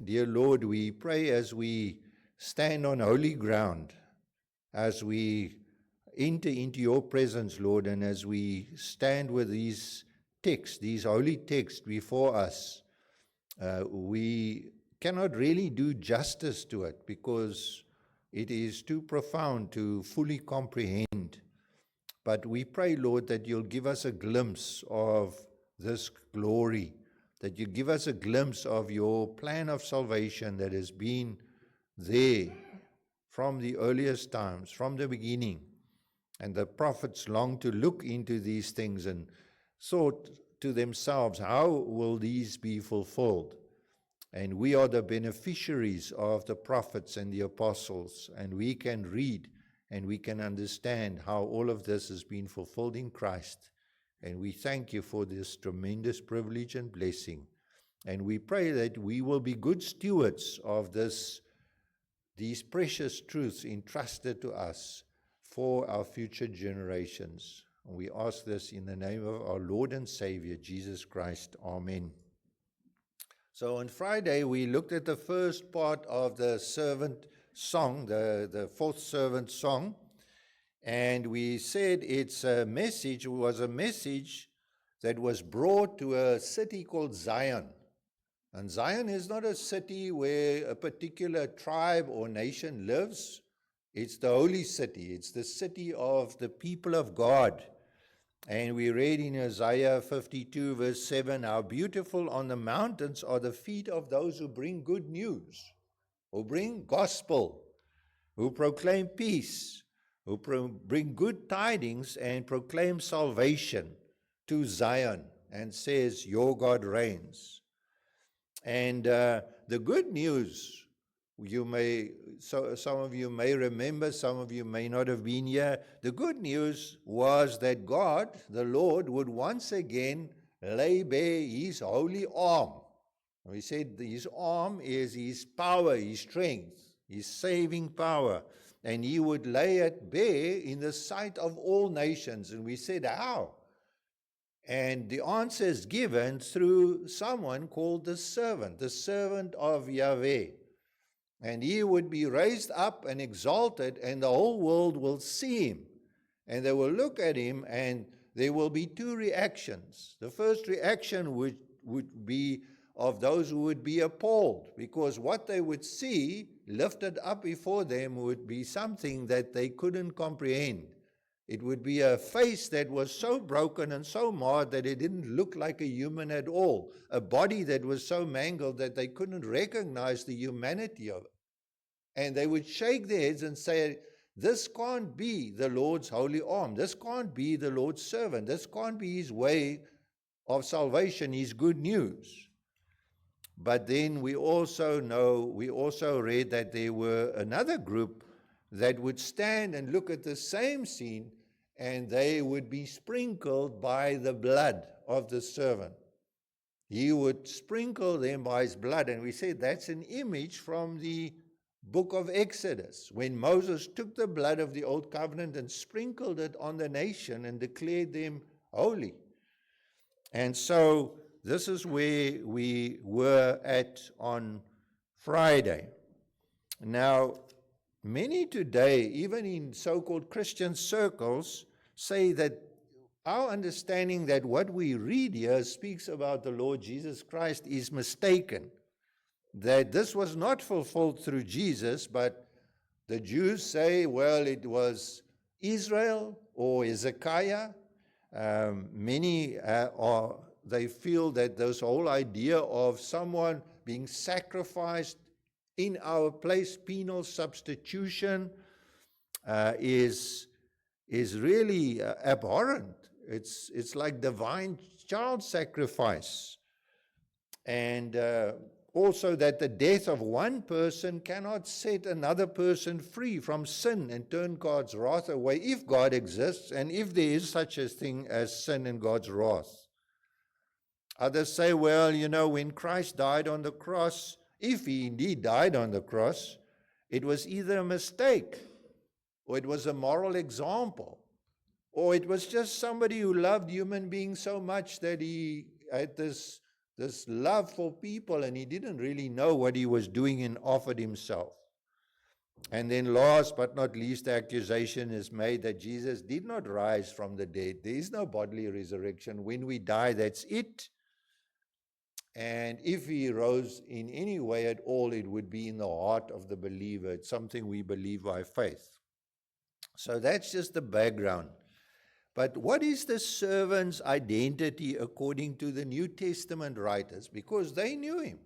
dear Lord, we pray as we stand on holy ground, as we enter into your presence, Lord, and as we stand with these texts, these holy texts before us, we cannot really do justice to it because it is too profound to fully comprehend. But we pray, Lord, that you'll give us a glimpse of this glory, that you give us a glimpse of your plan of salvation that has been there from the earliest times, from the beginning. And the prophets longed to look into these things and thought to themselves, how will these be fulfilled? And we are the beneficiaries of the prophets and the apostles, and we can read and we can understand how all of this has been fulfilled in Christ. And we thank you for this tremendous privilege and blessing. And we pray that we will be good stewards of these precious truths entrusted to us for our future generations. And we ask this in the name of our Lord and Savior, Jesus Christ. Amen. So on Friday, we looked at the first part of the servant song, the fourth servant song, and we said was a message that was brought to a city called Zion. And Zion is not a city where a particular tribe or nation lives. It's the holy city. It's the city of the people of God. And we read in Isaiah 52 verse 7, how beautiful on the mountains are the feet of those who bring good news, who bring gospel, who proclaim peace, who bring good tidings and proclaim salvation to Zion, and says, your God reigns. And the good news, some of you may remember, some of you may not have been here. The good news was that God, the Lord, would once again lay bare his holy arm. We said his arm is his power, his strength, his saving power. And he would lay it bare in the sight of all nations. And we said, how? And the answer is given through someone called the servant of Yahweh. And he would be raised up and exalted, and the whole world will see him. And they will look at him, and there will be two reactions. The first reaction would be of those who would be appalled, because what they would see lifted up before them would be something that they couldn't comprehend. It would be a face that was so broken and so marred that it didn't look like a human at all. A body that was so mangled that they couldn't recognize the humanity of it. And they would shake their heads and say, this can't be the Lord's holy arm. This can't be the Lord's servant. This can't be his way of salvation, his good news. But then we also read that there were another group that would stand and look at the same scene, and they would be sprinkled by the blood of the servant. He would sprinkle them by his blood. And we said that's an image from the book of Exodus, when Moses took the blood of the old covenant and sprinkled it on the nation and declared them holy. And so this is where we were at on Friday. Now, many today, even in so-called Christian circles, say that our understanding that what we read here speaks about the Lord Jesus Christ is mistaken. That this was not fulfilled through Jesus, but the Jews say, well, it was Israel or Hezekiah. They feel that this whole idea of someone being sacrificed in our place, penal substitution, is really abhorrent. It's like divine child sacrifice. And also that the death of one person cannot set another person free from sin and turn God's wrath away, if God exists and if there is such a thing as sin and God's wrath. Others say, well, when Christ died on the cross, if he indeed died on the cross, it was either a mistake, or it was a moral example, or it was just somebody who loved human beings so much that he had this this love for people, and he didn't really know what he was doing and offered himself. And then last but not least, the accusation is made that Jesus did not rise from the dead. There is no bodily resurrection. When we die, that's it. And if he rose in any way at all, it would be in the heart of the believer. It's something we believe by faith. So that's just the background. But what is the servant's identity according to the New Testament writers? Because they knew him.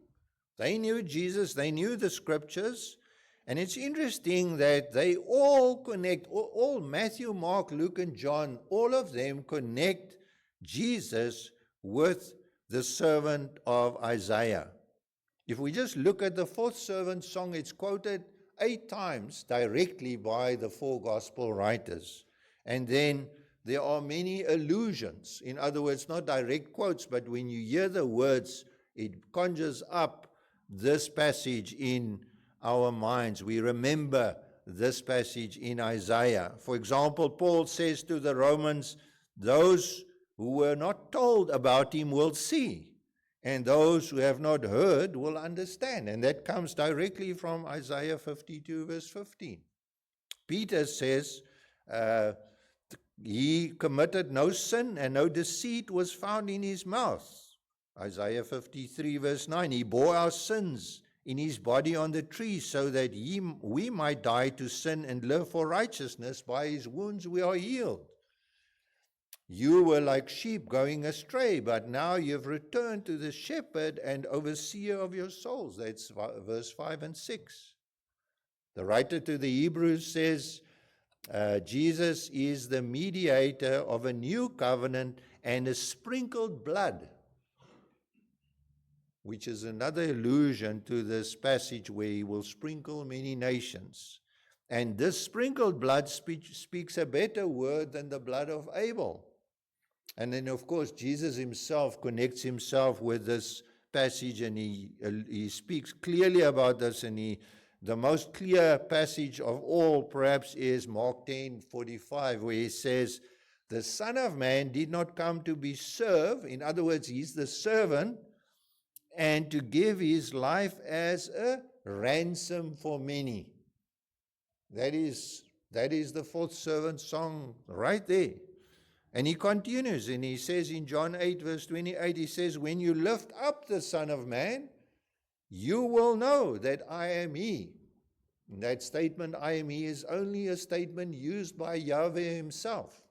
They knew Jesus. They knew the scriptures. And it's interesting that they all connect, all Matthew, Mark, Luke, and John, all of them connect Jesus with the servant of Isaiah. If we just look at the fourth servant song, it's quoted 8 times directly by the 4 gospel writers. And then there are many allusions. In other words, not direct quotes, but when you hear the words, it conjures up this passage in our minds. We remember this passage in Isaiah. For example, Paul says to the Romans, those who were not told about him will see, and those who have not heard will understand. And that comes directly from Isaiah 52, verse 15. Peter says, he committed no sin, and no deceit was found in his mouth. Isaiah 53, verse 9, he bore our sins in his body on the tree, so that we might die to sin and live for righteousness. By his wounds we are healed. You were like sheep going astray, but now you have returned to the shepherd and overseer of your souls. That's verse 5 and 6. The writer to the Hebrews says, Jesus is the mediator of a new covenant and a sprinkled blood, which is another allusion to this passage where he will sprinkle many nations. And this sprinkled blood speaks a better word than the blood of Abel. And then, of course, Jesus himself connects himself with this passage, and he speaks clearly about this. And the most clear passage of all, perhaps, is Mark 10:45, where he says, the Son of Man did not come to be served. In other words, he's the servant, and to give his life as a ransom for many. That is the fourth servant song right there. And he continues, and he says in John 8, verse 28, he says, when you lift up the Son of Man, you will know that I am he. And that statement, I am he, is only a statement used by Yahweh himself.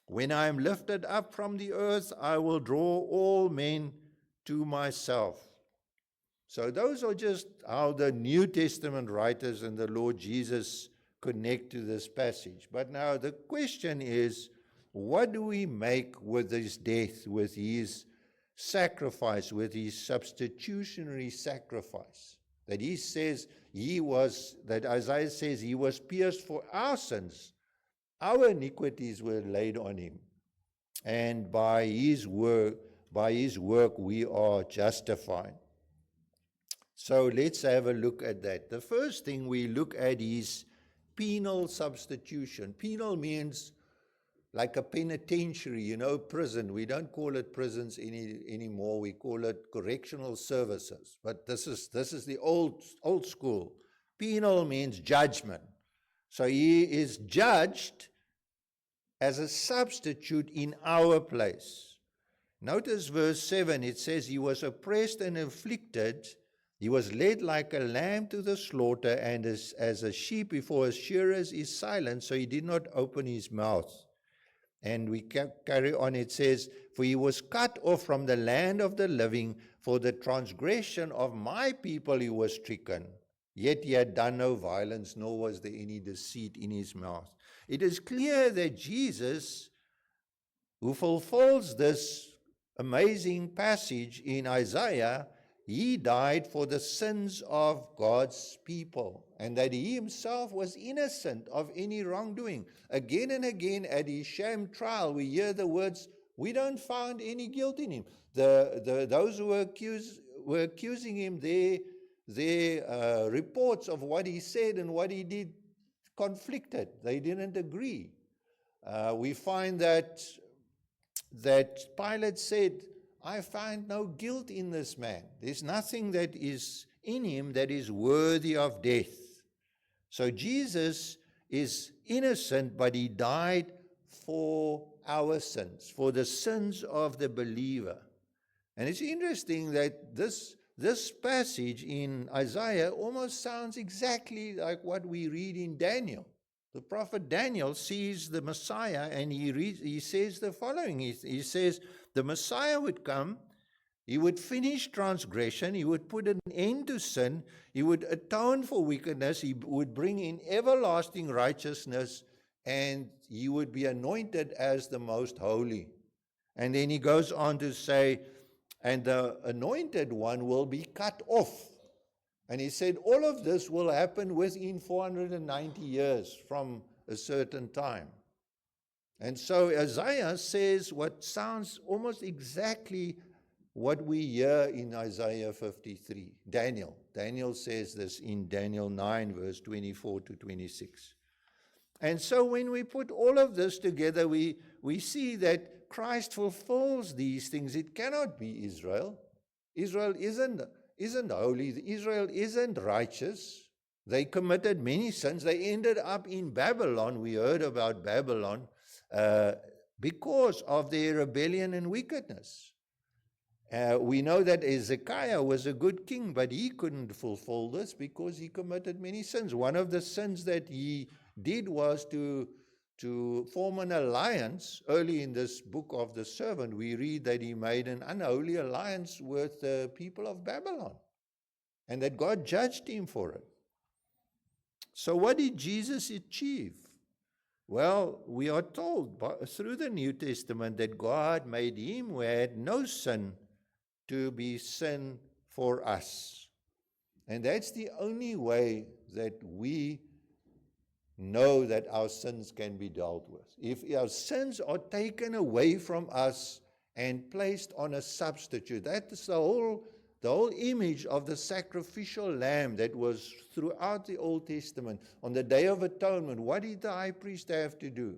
When I am lifted up from the earth, I will draw all men to myself. So those are just how the New Testament writers and the Lord Jesus connect to this passage. But now the question is, what do we make with his death, with his sacrifice, with his substitutionary sacrifice? That he says that Isaiah says he was pierced for our sins. Our iniquities were laid on him. And by his work we are justified. So let's have a look at that. The first thing we look at is penal substitution. Penal means like a penitentiary, prison. We don't call it prisons anymore. We call it correctional services. But this is the old school. Penal means judgment. So he is judged as a substitute in our place. Notice verse 7. It says, he was oppressed and afflicted. He was led like a lamb to the slaughter, and as a sheep before his shearers is silent, so he did not open his mouth. And we carry on, it says, for he was cut off from the land of the living, for the transgression of my people he was stricken. Yet he had done no violence, nor was there any deceit in his mouth. It is clear that Jesus, who fulfills this amazing passage in Isaiah, he died for the sins of God's people, and that he himself was innocent of any wrongdoing. Again and again at his sham trial, we hear the words, we don't find any guilt in him. Those who were accusing him, their reports of what he said and what he did conflicted. They didn't agree. We find that Pilate said, I find no guilt in this man. There's nothing that is in him that is worthy of death. So Jesus is innocent, but he died for our sins, for the sins of the believer. And it's interesting that this passage in Isaiah almost sounds exactly like what we read in Daniel. The prophet Daniel sees the Messiah, and he says the following. He says the Messiah would come, he would finish transgression, he would put an end to sin, he would atone for wickedness, he would bring in everlasting righteousness, and he would be anointed as the most holy. And then he goes on to say, and the anointed one will be cut off. And he said all of this will happen within 490 years from a certain time. And so Isaiah says what sounds almost exactly what we hear in Isaiah 53. Daniel says this in Daniel 9, verse 24 to 26. And so when we put all of this together, we see that Christ fulfills these things. It cannot be Israel. Israel isn't holy. Israel isn't righteous. They committed many sins. They ended up in Babylon. We heard about Babylon because of their rebellion and wickedness. We know that Hezekiah was a good king, but he couldn't fulfill this because he committed many sins. One of the sins that he did was to form an alliance. Early in this book of the servant, we read that he made an unholy alliance with the people of Babylon, and that God judged him for it. So what did Jesus achieve? Well, we are told through the New Testament that God made him who had no sin to be sin for us. And that's the only way that we know that our sins can be dealt with. If our sins are taken away from us and placed on a substitute, that is the whole image of the sacrificial lamb that was throughout the Old Testament. On the Day of Atonement, what did the high priest have to do?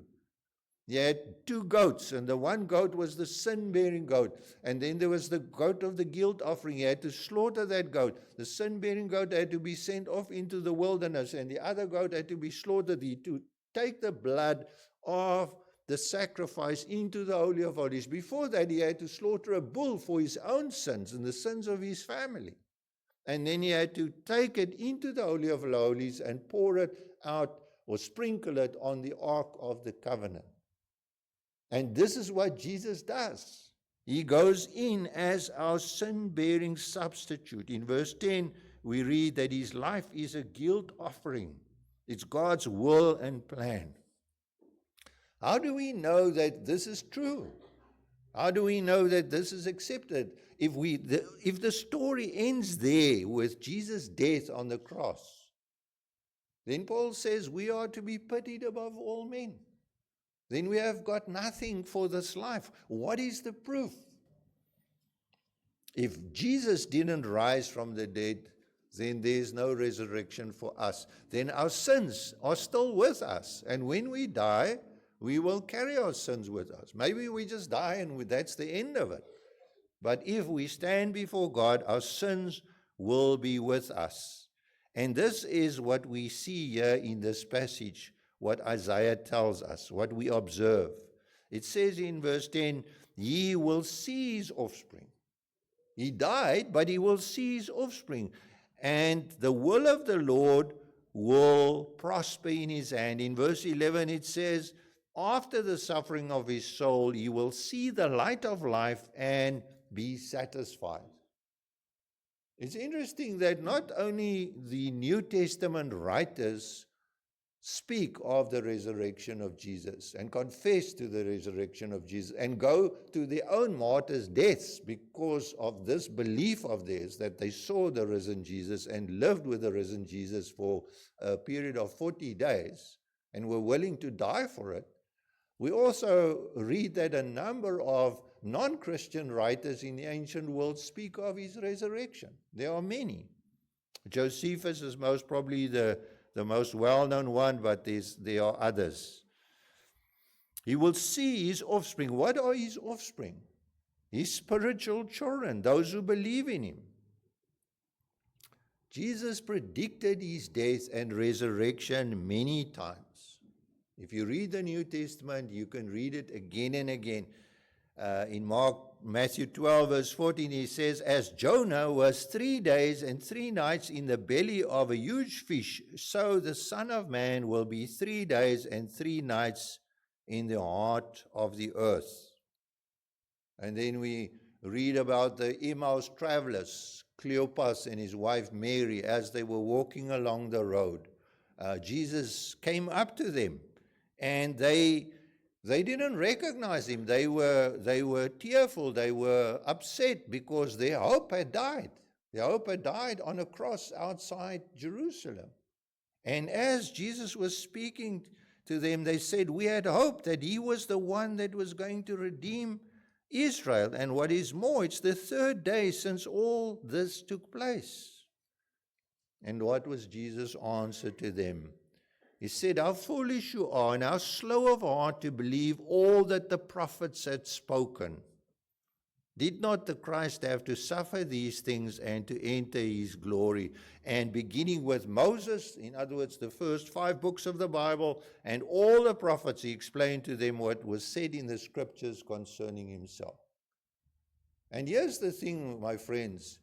He had 2 goats, and the one goat was the sin-bearing goat. And then there was the goat of the guilt offering. He had to slaughter that goat. The sin-bearing goat had to be sent off into the wilderness, and the other goat had to be slaughtered. He to take the blood of the sacrifice into the Holy of Holies. Before that, he had to slaughter a bull for his own sins and the sins of his family. And then he had to take it into the Holy of Holies and pour it out or sprinkle it on the Ark of the Covenant. And this is what Jesus does. He goes in as our sin-bearing substitute. In verse 10, we read that his life is a guilt offering. It's God's will and plan. How do we know that this is true? How do we know that this is accepted? If the story ends there with Jesus' death on the cross, then Paul says we are to be pitied above all men. Then we have got nothing for this life. What is the proof? If Jesus didn't rise from the dead, then there's no resurrection for us. Then our sins are still with us. And when we die, we will carry our sins with us. Maybe we just die and that's the end of it. But if we stand before God, our sins will be with us. And this is what we see here in this passage, what Isaiah tells us, what we observe. It says in verse 10, "Ye will see his offspring." He died, but he will see his offspring. And the will of the Lord will prosper in his hand. In verse 11 it says, "After the suffering of his soul, he will see the light of life and be satisfied." It's interesting that not only the New Testament writers speak of the resurrection of Jesus and confess to the resurrection of Jesus and go to their own martyrs' deaths because of this belief of theirs that they saw the risen Jesus and lived with the risen Jesus for a period of 40 days and were willing to die for it. We also read that a number of non-Christian writers in the ancient world speak of his resurrection. There are many. Josephus is most probably the most well-known one, but there are others. He will see his offspring. What are his offspring? his spiritual children, those who believe in him. Jesus predicted his death and resurrection many times. If you read the New Testament, you can read it again and again. In Matthew 12, verse 14, he says, as Jonah was 3 days and 3 nights in the belly of a huge fish, so the Son of Man will be 3 days and 3 nights in the heart of the earth. And then we read about the Emmaus travelers, Cleopas and his wife Mary, as they were walking along the road. Jesus came up to them, and they didn't recognize him. They were tearful. They were upset because their hope had died. Their hope had died on a cross outside Jerusalem. And as Jesus was speaking to them, they said, we had hoped that he was the one that was going to redeem Israel. And what is more, it's the 3rd day since all this took place. And what was Jesus' answer to them? He said, how foolish you are, and how slow of heart to believe all that the prophets had spoken. Did not the Christ have to suffer these things and to enter his glory? And beginning with Moses, in other words, the first 5 books of the Bible, and all the prophets, he explained to them what was said in the scriptures concerning himself. And here's the thing, my friends.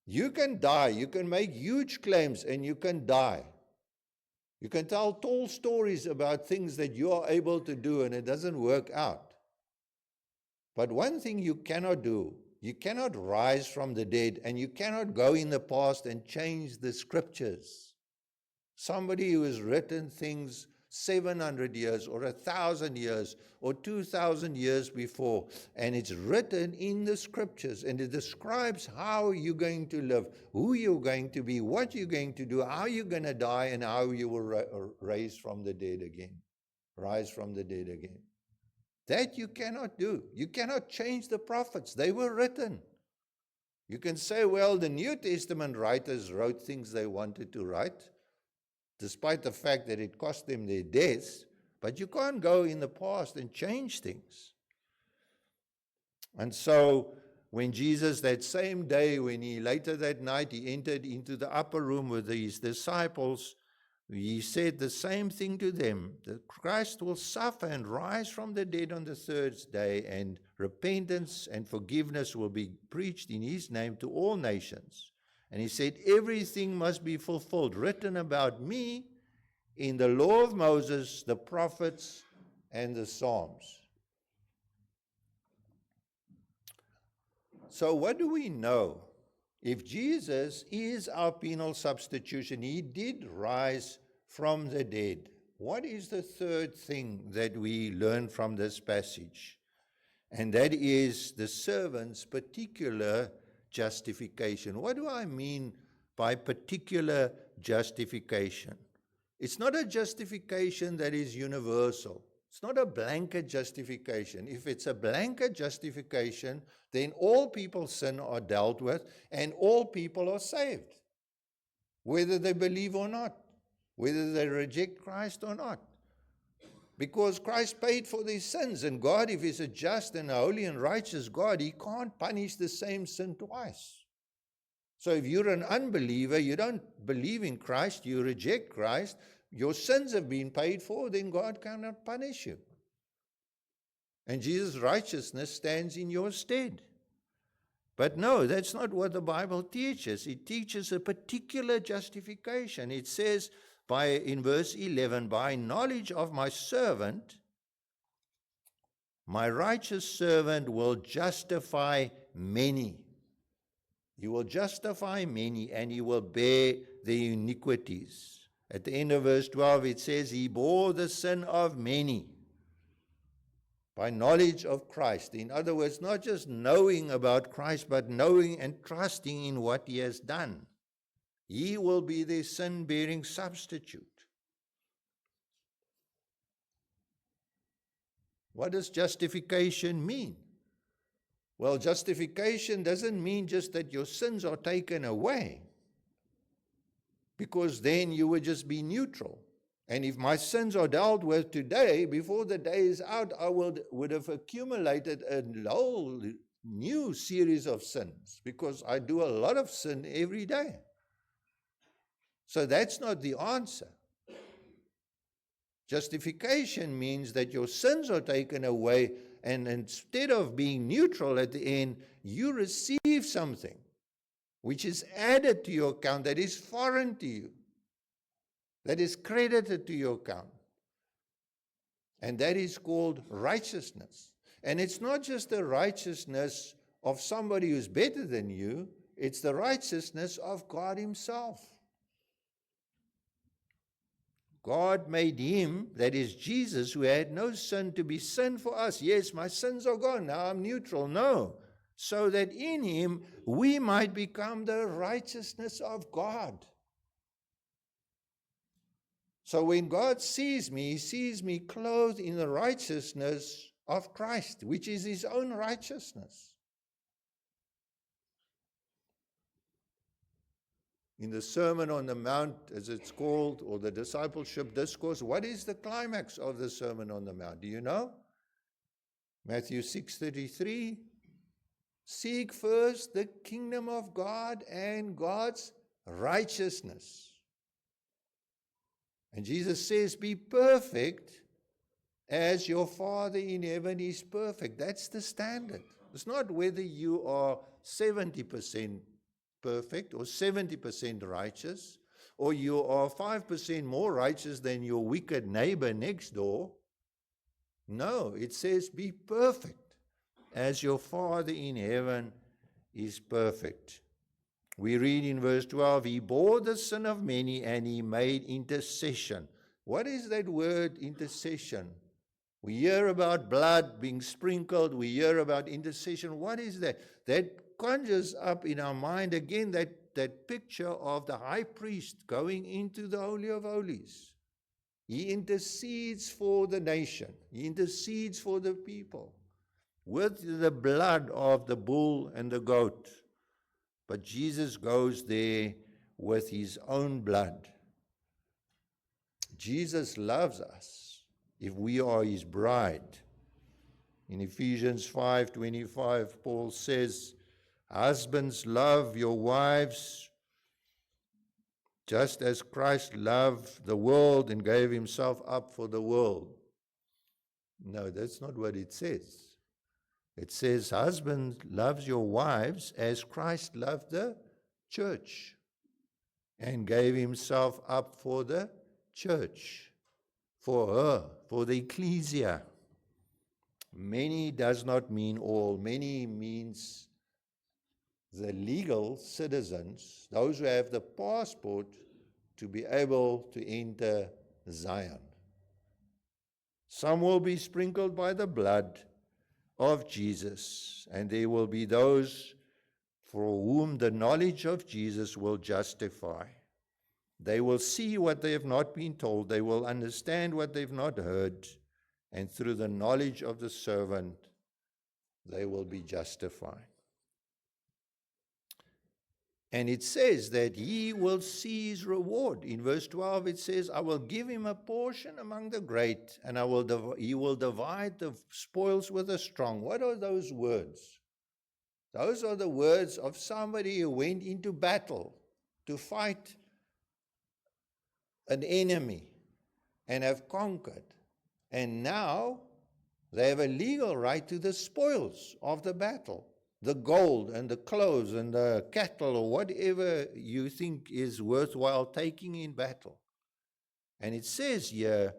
You can die. You can make huge claims, and you can die. You can tell tall stories about things that you are able to do, and it doesn't work out. But one thing you cannot do, you cannot rise from the dead, and you cannot go in the past and change the scriptures. Somebody who has written things 700 years or 1,000 years or 2,000 years before, and it's written in the scriptures, and it describes how you're going to live, who you're going to be, what you're going to do, how you're going to die, and how you will rise from the dead again. That you cannot do. You cannot change the prophets. They were written. You can say, well, the New Testament writers wrote things they wanted to write, despite the fact that it cost them their deaths, but you can't go in the past and change things. And so when Jesus, that same day, later that night, he entered into the upper room with his disciples, he said the same thing to them, that Christ will suffer and rise from the dead on the 3rd day, and repentance and forgiveness will be preached in his name to all nations. And he said, everything must be fulfilled, written about me in the law of Moses, the prophets, and the Psalms. So what do we know? If Jesus is our penal substitution, he did rise from the dead. What is the 3rd thing that we learn from this passage? And that is the servant's particular justification. What do I mean by particular justification? It's not a justification that is universal. It's not a blanket justification. If it's a blanket justification, then all people's sin are dealt with and all people are saved, whether they believe or not, whether they reject Christ or not. Because Christ paid for their sins, and God, if he's a just and a holy and righteous God, he can't punish the same sin twice. So if you're an unbeliever, you don't believe in Christ, you reject Christ, your sins have been paid for, then God cannot punish you. And Jesus' righteousness stands in your stead. But no, that's not what the Bible teaches. It teaches a particular justification. It says in verse 11, by knowledge of my servant, my righteous servant will justify many. He will justify many, and he will bear their iniquities. At the end of verse 12, it says, he bore the sin of many by knowledge of Christ. In other words, not just knowing about Christ, but knowing and trusting in what he has done. He will be their sin-bearing substitute. What does justification mean? Well, justification doesn't mean just that your sins are taken away, because then you would just be neutral. And if my sins are dealt with today, before the day is out, I would have accumulated a whole new series of sins because I do a lot of sin every day. So that's not the answer. Justification means that your sins are taken away, and instead of being neutral at the end, you receive something which is added to your account that is foreign to you, that is credited to your account. And that is called righteousness. And it's not just the righteousness of somebody who's better than you, it's the righteousness of God Himself. God made Him, that is Jesus, who had no sin, to be sin for us. Yes, my sins are gone, now I'm neutral. No, so that in Him we might become the righteousness of God. So when God sees me, He sees me clothed in the righteousness of Christ, which is His own righteousness. In the Sermon on the Mount, as it's called, or the discipleship discourse, what is the climax of the Sermon on the Mount? Do you know? Matthew 6:33. Seek first the kingdom of God and God's righteousness. And Jesus says, be perfect as your Father in heaven is perfect. That's the standard. It's not whether you are 70% perfect or 70% righteous, or you are 5% more righteous than your wicked neighbor next door. No, it says be perfect as your Father in heaven is perfect. We read in verse 12, He bore the sin of many and He made intercession. What is that word intercession? We hear about blood being sprinkled. We hear about intercession. What is that? That conjures up in our mind again that picture of the high priest going into the Holy of Holies. He intercedes for the nation. He intercedes for the people with the blood of the bull and the goat. But Jesus goes there with His own blood. Jesus loves us if we are His bride. In Ephesians 5:25, Paul says, husbands, love your wives just as Christ loved the world and gave Himself up for the world. No, that's not what it says. It says, husband loves your wives as Christ loved the church and gave Himself up for the church, for her, for the ecclesia. Many does not mean all. Many means the legal citizens, those who have the passport to be able to enter Zion. Some will be sprinkled by the blood of Jesus, and there will be those for whom the knowledge of Jesus will justify. They will see what they have not been told. They will understand what they've not heard. And through the knowledge of the servant, they will be justified. And it says that he will see his reward. In verse 12 it says, I will give him a portion among the great, and he will divide the spoils with the strong. What are those words? Those are the words of somebody who went into battle to fight an enemy and have conquered. And now they have a legal right to the spoils of the battle. The gold and the clothes and the cattle or whatever you think is worthwhile taking in battle. And it says here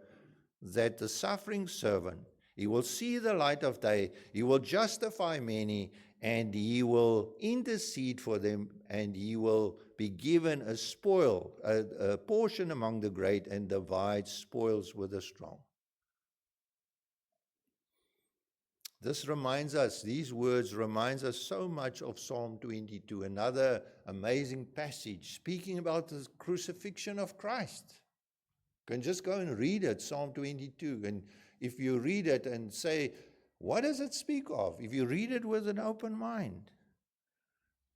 that the suffering servant, he will see the light of day, he will justify many, and he will intercede for them, and he will be given a spoil, a portion among the great, and divide spoils with the strong. This reminds us, these words reminds us so much of Psalm 22, another amazing passage speaking about the crucifixion of Christ. You can just go and read it, Psalm 22, and if you read it and say, what does it speak of? If you read it with an open mind.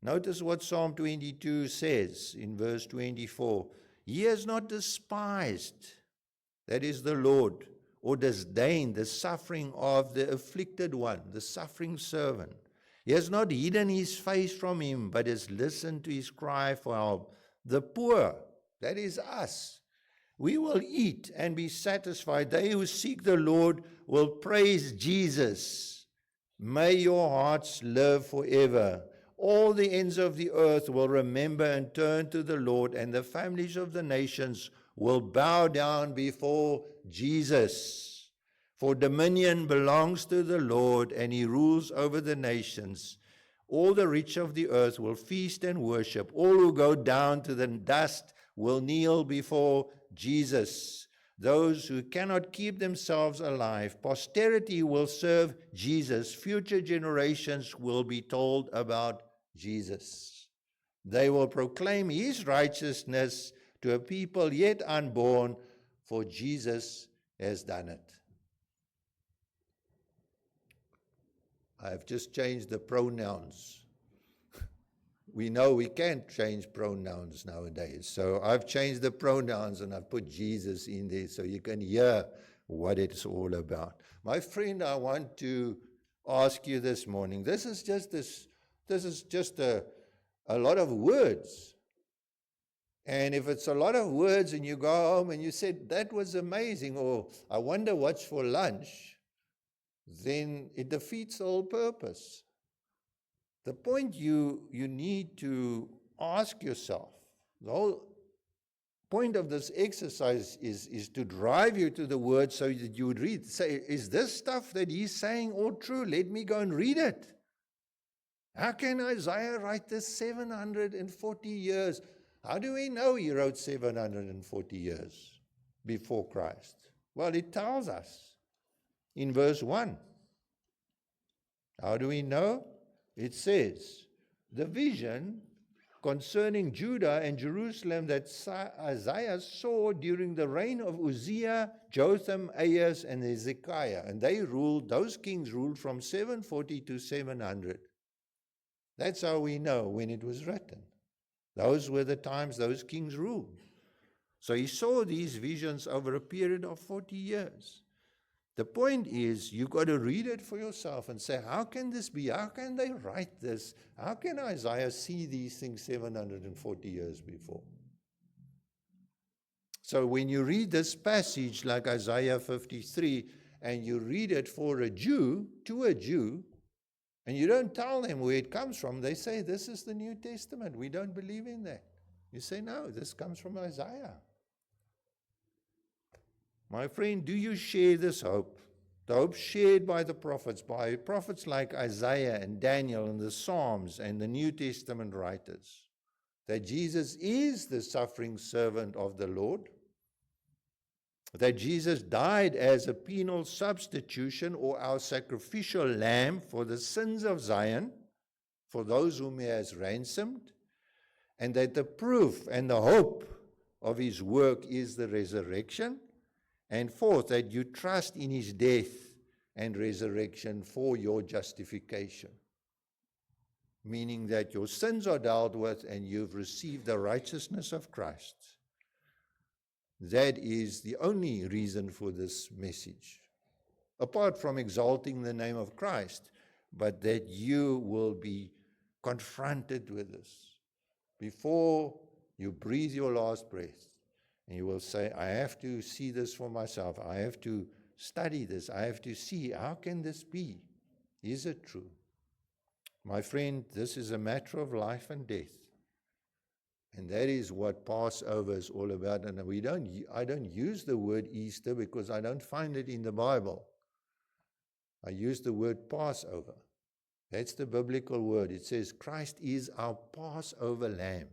Notice what Psalm 22 says in verse 24. He has not despised, that is the Lord, or disdain the suffering of the afflicted one, the suffering servant. He has not hidden his face from him, but has listened to his cry for help. The poor, that is us, we will eat and be satisfied. They who seek the Lord will praise Jesus. May your hearts live forever. All the ends of the earth will remember and turn to the Lord, and the families of the nations will bow down before Jesus. For dominion belongs to the Lord, and he rules over the nations. All the rich of the earth will feast and worship. All who go down to the dust will kneel before Jesus. Those who cannot keep themselves alive, posterity will serve Jesus. Future generations will be told about Jesus. They will proclaim his righteousness to a people yet unborn, for Jesus has done it. I have just changed the pronouns. We know we can't change pronouns nowadays. So I've changed the pronouns and I've put Jesus in there so you can hear what it's all about. My friend, I want to ask you this morning. This is just a lot of words. And if it's a lot of words and you go home and you said, that was amazing, or I wonder what's for lunch, then it defeats the whole purpose. The point you need to ask yourself, the whole point of this exercise is to drive you to the word so that you would read. Say, is this stuff that he's saying all true? Let me go and read it. How can Isaiah write this 740 years? How do we know he wrote 740 years before Christ? Well, it tells us in verse 1. How do we know? It says, the vision concerning Judah and Jerusalem that Isaiah saw during the reign of Uzziah, Jotham, Ahaz, and Hezekiah. And those kings ruled from 740 to 700. That's how we know when it was written. Those were the times those kings ruled. So he saw these visions over a period of 40 years. The point is, you've got to read it for yourself and say, how can this be? How can they write this? How can Isaiah see these things 740 years before? So when you read this passage like Isaiah 53, and you read it for a Jew, to a Jew, and you don't tell them where it comes from, they say, this is the New Testament. We don't believe in that. You say, no, this comes from Isaiah. My friend, do you share this hope? The hope shared by prophets like Isaiah and Daniel and the Psalms and the New Testament writers, that Jesus is the suffering servant of the Lord, that Jesus died as a penal substitution or our sacrificial lamb for the sins of Zion, for those whom he has ransomed, and that the proof and the hope of his work is the resurrection. And fourth, that you trust in his death and resurrection for your justification. Meaning that your sins are dealt with and you've received the righteousness of Christ. That is the only reason for this message. Apart from exalting the name of Christ, but that you will be confronted with this before you breathe your last breath. And you will say, I have to see this for myself. I have to study this. I have to see, how can this be? Is it true? My friend, this is a matter of life and death. And that is what Passover is all about. And I don't use the word Easter because I don't find it in the Bible. I use the word Passover. That's the biblical word. It says Christ is our Passover lamb.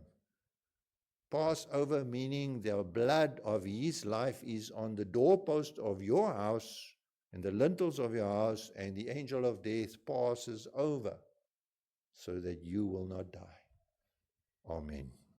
Passover meaning the blood of his life is on the doorpost of your house and the lintels of your house, and the angel of death passes over so that you will not die. Amen.